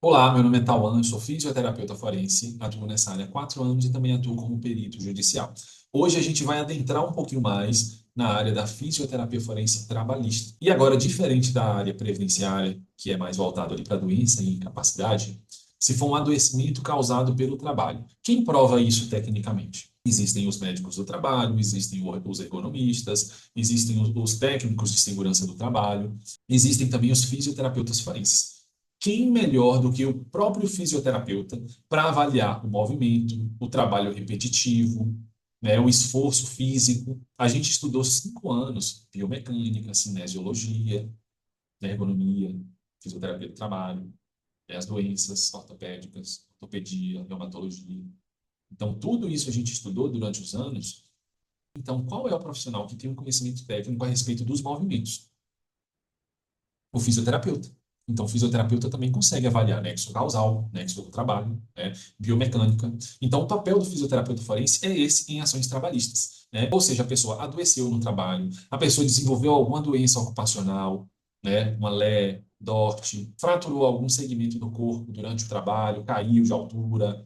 Olá, meu nome é Tauan, eu sou fisioterapeuta forense, atuo nessa área há 4 anos e também atuo como perito judicial. Hoje a gente vai adentrar um pouquinho mais na área da fisioterapia forense trabalhista. E agora, diferente da área previdenciária, que é mais voltada ali para doença e incapacidade, se for um adoecimento causado pelo trabalho, quem prova isso tecnicamente? Existem os médicos do trabalho, existem os ergonomistas, existem os técnicos de segurança do trabalho, existem também os fisioterapeutas forenses. Quem melhor do que o próprio fisioterapeuta para avaliar o movimento, o trabalho repetitivo, né, o esforço físico? A gente estudou 5 anos biomecânica, cinesiologia, ergonomia, fisioterapia do trabalho, as doenças ortopédicas, ortopedia, reumatologia. Então, tudo isso a gente estudou durante os anos. Então, qual é o profissional que tem um conhecimento técnico a respeito dos movimentos? O fisioterapeuta. Então, o fisioterapeuta também consegue avaliar nexo causal, nexo do trabalho, né, biomecânica. Então, o papel do fisioterapeuta forense é esse em ações trabalhistas, né? Ou seja, a pessoa adoeceu no trabalho, a pessoa desenvolveu alguma doença ocupacional, né, uma LE, DORT, fraturou algum segmento do corpo durante o trabalho, caiu de altura,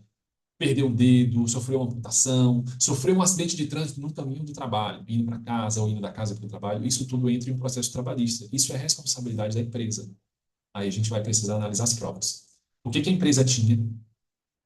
perdeu o dedo, sofreu uma amputação, sofreu um acidente de trânsito no caminho do trabalho, indo para casa ou indo da casa para o trabalho. Isso tudo entra em um processo trabalhista. Isso é responsabilidade da empresa. Aí a gente vai precisar analisar as provas. O que que a empresa tinha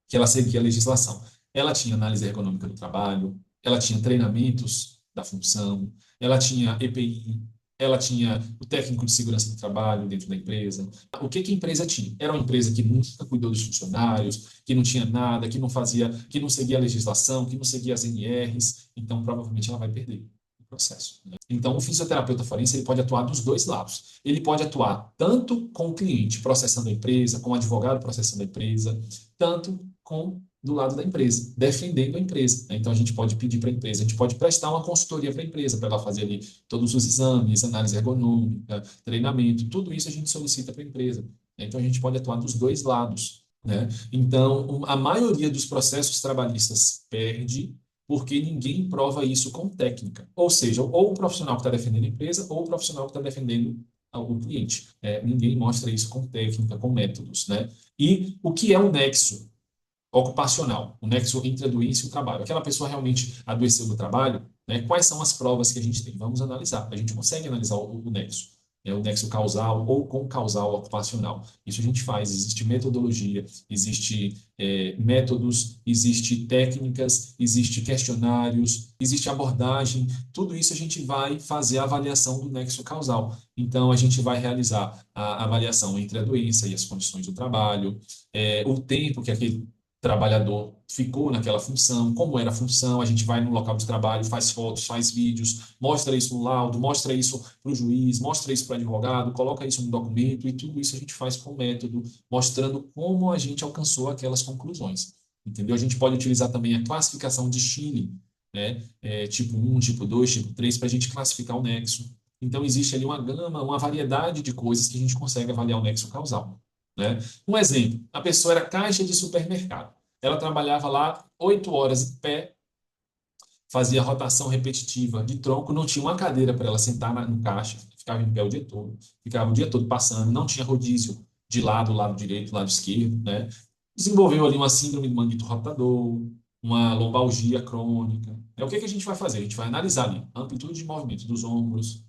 que ela seguia a legislação? Ela tinha análise ergonômica do trabalho, ela tinha treinamentos da função, ela tinha EPI, ela tinha o técnico de segurança do trabalho dentro da empresa. O que que a empresa tinha? Era uma empresa que nunca cuidou dos funcionários, que não tinha nada, que não fazia, que não seguia a legislação, que não seguia as NRs, então provavelmente ela vai perder o processo, né? Então, o fisioterapeuta forense ele pode atuar dos dois lados. Ele pode atuar tanto com o cliente processando a empresa, com o advogado processando a empresa, tanto com do lado da empresa, defendendo a empresa. Então, a gente pode pedir para a empresa, a gente pode prestar uma consultoria para a empresa, para ela fazer ali todos os exames, análise ergonômica, treinamento, tudo isso a gente solicita para a empresa. Então, a gente pode atuar dos dois lados, né? Então, a maioria dos processos trabalhistas perde porque ninguém prova isso com técnica. Ou seja, ou o profissional que está defendendo a empresa, ou o profissional que está defendendo o cliente. Ninguém mostra isso com técnica, com métodos, né? E o que é um nexo ocupacional, o nexo entre a doença e o trabalho? Aquela pessoa realmente adoeceu no trabalho, né? Quais são as provas que a gente tem? Vamos analisar. A gente consegue analisar o nexo, né? O nexo causal ou concausal ocupacional. Isso a gente faz. Existe metodologia, existe métodos, existe técnicas, existe questionários, existe abordagem. Tudo isso a gente vai fazer a avaliação do nexo causal. Então, a gente vai realizar a avaliação entre a doença e as condições do trabalho, o tempo que aquele trabalhador ficou naquela função, como era a função, a gente vai no local de trabalho, faz fotos, faz vídeos, mostra isso no laudo, mostra isso para o juiz, mostra isso para o advogado, coloca isso no documento, e tudo isso a gente faz com método, mostrando como a gente alcançou aquelas conclusões. Entendeu? A gente pode utilizar também a classificação de Chile, né? Tipo 1, tipo 2, tipo 3, para a gente classificar o nexo. Então, existe ali uma gama, uma variedade de coisas que a gente consegue avaliar o nexo causal, né? Um exemplo, a pessoa era caixa de supermercado. Ela trabalhava lá 8 horas em pé, fazia rotação repetitiva de tronco, não tinha uma cadeira para ela sentar no caixa, ficava em pé o dia todo, ficava o dia todo passando, não tinha rodízio de lado direito, lado esquerdo, né? Desenvolveu ali uma síndrome do manguito rotador, uma lombalgia crônica. O que que a gente vai fazer? A gente vai analisar ali a amplitude de movimento dos ombros,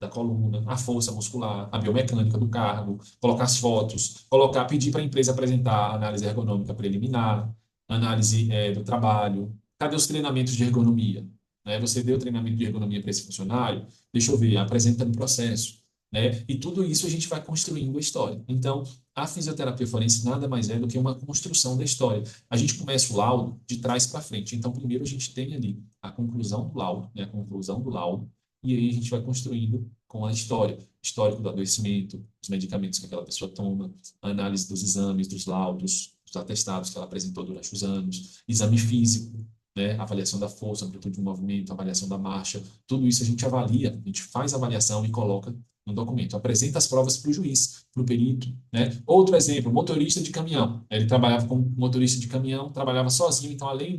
da coluna, a força muscular, a biomecânica do cargo, colocar as fotos, colocar, pedir para a empresa apresentar a análise ergonômica preliminar, análise do trabalho. Cadê os treinamentos de ergonomia? Né? Você deu treinamento de ergonomia para esse funcionário? Deixa eu ver, apresenta no processo. Né? E tudo isso a gente vai construindo a história. Então, a fisioterapia forense nada mais é do que uma construção da história. A gente começa o laudo de trás para frente. Então, primeiro a gente tem ali a conclusão do laudo, né? A conclusão do laudo, e aí a gente vai construindo com a história, histórico do adoecimento, os medicamentos que aquela pessoa toma, a análise dos exames, dos laudos, dos atestados que ela apresentou durante os anos, exame físico, né, avaliação da força, amplitude do movimento, avaliação da marcha, tudo isso a gente avalia, a gente faz a avaliação e coloca no documento, apresenta as provas para o juiz, para o perito, né? Outro exemplo, motorista de caminhão. Ele trabalhava como motorista de caminhão, trabalhava sozinho, então além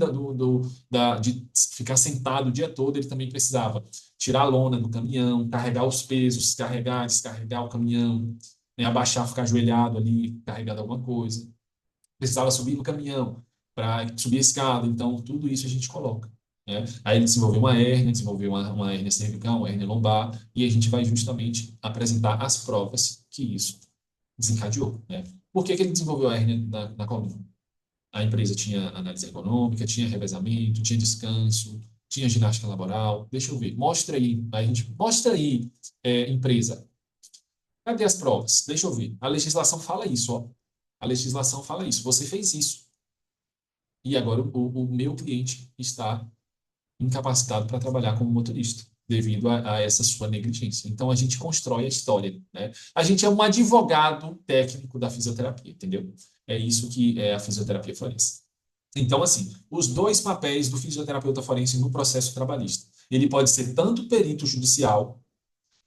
de ficar sentado o dia todo, ele também precisava tirar a lona do caminhão, carregar os pesos, carregar, descarregar o caminhão, né, abaixar, ficar ajoelhado ali, carregando alguma coisa. Precisava subir no caminhão para subir a escada, então tudo isso a gente coloca. Né? Aí ele desenvolveu uma hérnia, desenvolveu uma hérnia cervical, uma hérnia lombar, e a gente vai justamente apresentar as provas que isso desencadeou. Né? Por que que ele desenvolveu a hérnia na coluna? A empresa tinha análise econômica, tinha revezamento, tinha descanso, tinha ginástica laboral. Deixa eu ver. Mostra aí. A gente mostra aí, empresa. Cadê as provas? Deixa eu ver. A legislação fala isso, ó. A legislação fala isso. Você fez isso. E agora o meu cliente está incapacitado para trabalhar como motorista, devido a essa sua negligência. Então a gente constrói a história, né? A gente é um advogado técnico da fisioterapia, entendeu? É isso que é a fisioterapia forense. Então, assim, os dois papéis do fisioterapeuta forense no processo trabalhista. Ele pode ser tanto perito judicial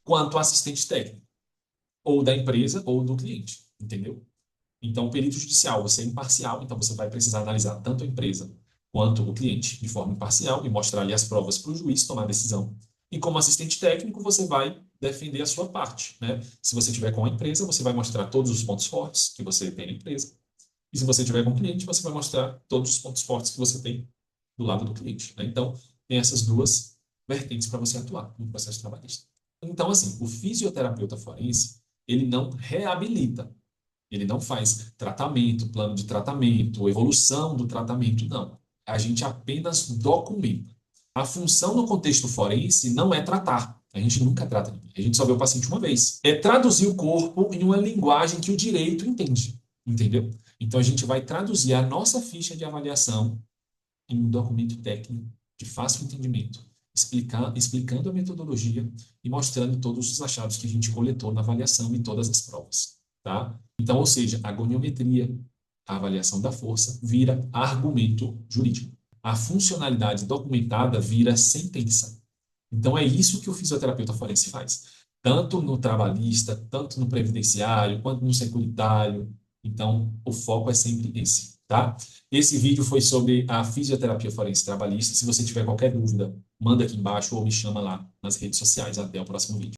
quanto assistente técnico, ou da empresa ou do cliente, entendeu? Então, o perito judicial, você é imparcial, então você vai precisar analisar tanto a empresa quanto o cliente de forma imparcial e mostrar ali as provas para o juiz tomar a decisão. E como assistente técnico, você vai defender a sua parte, né? Se você tiver com a empresa, você vai mostrar todos os pontos fortes que você tem na empresa. E se você tiver com o cliente, você vai mostrar todos os pontos fortes que você tem do lado do cliente, né? Então, tem essas duas vertentes para você atuar no processo trabalhista. Então, assim, o fisioterapeuta forense, ele não reabilita, ele não faz tratamento, plano de tratamento, evolução do tratamento, não. A gente apenas documenta. A função no contexto forense não é tratar. A gente nunca trata ninguém. A gente só vê o paciente uma vez. É traduzir o corpo em uma linguagem que o direito entende. Entendeu? Então, a gente vai traduzir a nossa ficha de avaliação em um documento técnico de fácil entendimento, explicando a metodologia e mostrando todos os achados que a gente coletou na avaliação e todas as provas. Tá? Então, ou seja, a goniometria, a avaliação da força, vira argumento jurídico. A funcionalidade documentada vira sentença. Então, é isso que o fisioterapeuta forense faz. Tanto no trabalhista, tanto no previdenciário, quanto no securitário. Então, o foco é sempre esse, tá? Esse vídeo foi sobre a fisioterapia forense trabalhista. Se você tiver qualquer dúvida, manda aqui embaixo ou me chama lá nas redes sociais. Até o próximo vídeo.